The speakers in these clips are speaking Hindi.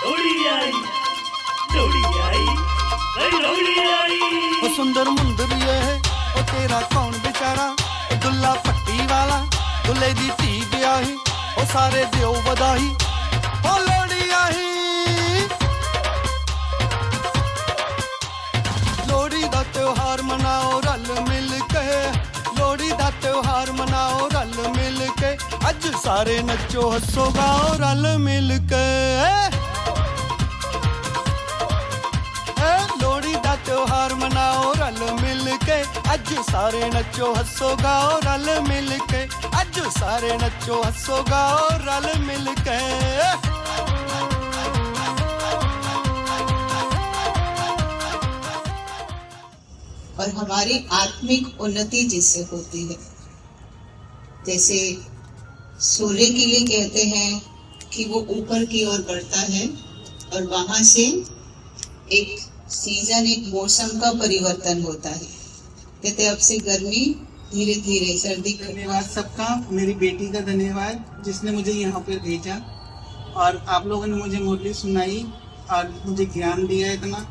लोहड़ी आई, लोहड़ी आई, लोहड़ी आई। ओ सुंदर मुंदर ये है ओ तेरा कौन बेचारा, ओ दुल्ला पट्टी वाला दुल्ले दी धी ब्याही, ओ सारे दियो बधाई ओ लोहड़ी आई। लोहड़ी दा त्योहार मनाओ रल मिल के, लोहड़ी दा त्योहार मनाओ रल मिल के, अज सारे नचो हसो गाओ रल मिल के। लोहड़ी दा त्योहार मनाओ रल मिल के, अज सारे नचो हसो गाओ रल मिल के, अज सारे नचो हसो गाओ रल मिल के। और हमारी आत्मिक उन्नति जिससे होती है, जैसे सूर्य के लिए कहते हैं कि वो ऊपर की ओर बढ़ता है और वहां से एक सीजन, एक मौसम का परिवर्तन होता है। कहते अब से गर्मी धीरे धीरे सर्दी। धन्यवाद सबका, मेरी बेटी का धन्यवाद जिसने मुझे यहाँ पर भेजा, और आप लोगों ने मुझे मुरली सुनाई और मुझे ज्ञान दिया। इतना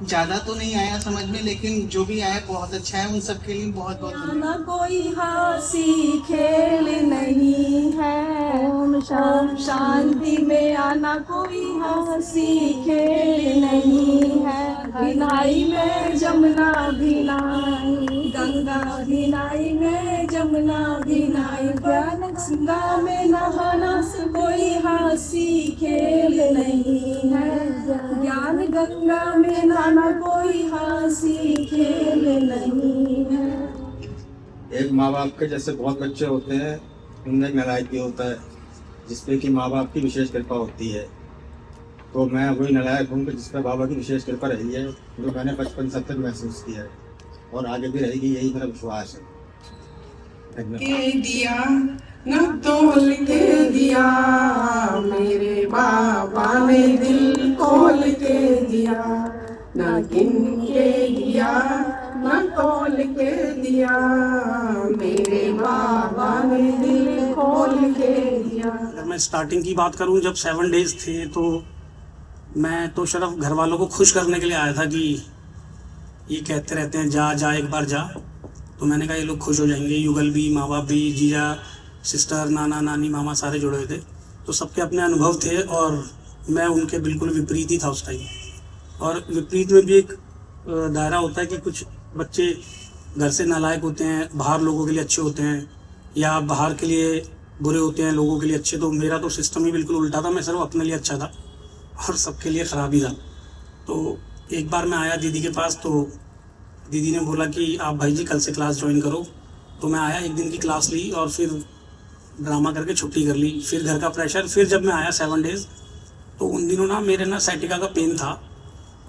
ज्यादा तो नहीं आया समझ में, लेकिन जो भी आया बहुत अच्छा है। उन सब के लिए बहुत बहुत धन्यवाद। कोई हंसी खेल नहीं है, ओम शांति में आना कोई हंसी खेल नहीं है। भिनाई में जमुना भिनाई, गंगा भिनाई में जमुना भिनाई, ज्ञान गंगा में नहाना कोई हंसी खेल नहीं है। ज्ञान गंगा में नहाना कोई हंसी खेल नहीं है। एक माँ बाप के जैसे बहुत बच्चे होते हैं, उनमें एक नालायक भी होता है जिसपे कि माँ बाप की विशेष कृपा होती है। तो मैं वही नालायक हूँ जिस पर बाबा की विशेष कृपा रही है, जो मैंने बचपन से तक महसूस किया है और आगे भी रहेगी, यही मेरा विश्वास है। के दिया न तोल के दिया, मेरे बाबा ने दिल खोल के दिया, न गिन के दिया न तोल के दिया, मेरे बाबा ने दिल खोल के दिया। अगर मैं स्टार्टिंग की बात करूं, जब 7 डेज थे तो मैं तो सिर्फ घर वालों को खुश करने के लिए आया था कि ये कहते रहते हैं जा जा एक बार जा, तो मैंने कहा ये लोग खुश हो जाएंगे। युगल भी, माँ बाप भी, जीजा, सिस्टर, नाना नानी, मामा सारे जुड़े हुए थे, तो सबके अपने अनुभव थे और मैं उनके बिल्कुल विपरीत ही था उस टाइम। और विपरीत में भी एक दायरा होता है कि कुछ बच्चे घर से नालायक होते हैं, बाहर लोगों के लिए अच्छे होते हैं, या बाहर के लिए बुरे होते हैं, लोगों के लिए अच्छे। तो मेरा तो सिस्टम ही बिल्कुल उल्टा था, मैं सिर्फ अपने लिए अच्छा था और सबके लिए ख़राब ही था। तो एक बार मैं आया दीदी के पास, तो दीदी ने बोला कि आप भाई जी कल से क्लास ज्वाइन करो। तो मैं आया, एक दिन की क्लास ली और फिर ड्रामा करके छुट्टी कर ली। फिर घर का प्रेशर, फिर जब मैं आया 7 डेज़, तो उन दिनों ना मेरे ना साइटिका का पेन था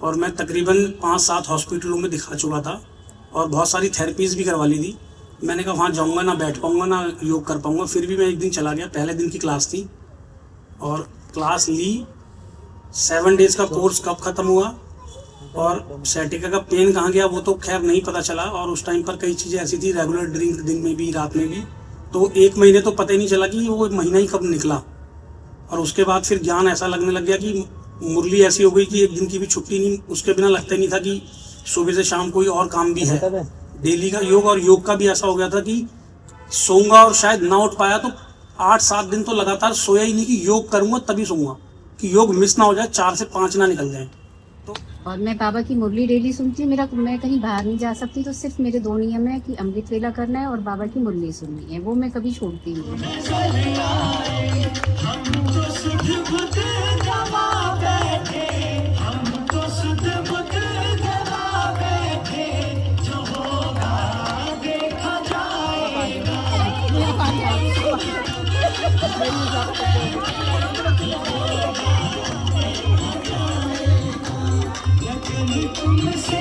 और मैं तकरीबन 5-7 हॉस्पिटलों में दिखा चुका था और बहुत सारी थेरेपीज़ भी करवा ली थी। मैंने कहा वहाँ जाऊँगा ना बैठ पाऊँगा ना योग कर पाऊँगा। फिर भी मैं एक दिन चला गया, पहले दिन की क्लास थी और क्लास ली। 7 डेज़ का कोर्स कब ख़त्म हुआ और साइटिका का पेन कहाँ गया वो तो खैर नहीं पता चला। और उस टाइम पर कई चीज़ें ऐसी थी, रेगुलर ड्रिंक दिन में भी रात में भी, तो 1 महीने तो पता ही नहीं चला कि वो महीना ही कब निकला। और उसके बाद फिर ज्ञान ऐसा लगने लग गया कि मुरली ऐसी हो गई कि एक दिन की भी छुट्टी नहीं, उसके बिना लगता ही नहीं था कि सुबह से शाम कोई और काम भी है डेली का। योग और योग का भी ऐसा हो गया था कि सोऊंगा और शायद ना उठ पाया तो 8-7 दिन तो लगातार सोया ही नहीं कि योग करूंगा तभी सोऊंगा, कि योग मिस ना हो जाए, 4 से 5 ना निकल जाए। और मैं बाबा की मुरली डेली सुनती हूँ। मैं कहीं बाहर नहीं जा सकती, तो सिर्फ मेरे 2 नियम है कि अमृत वेला करना है और बाबा की मुरली सुननी है, वो मैं कभी छोड़ती नहीं। तुमसे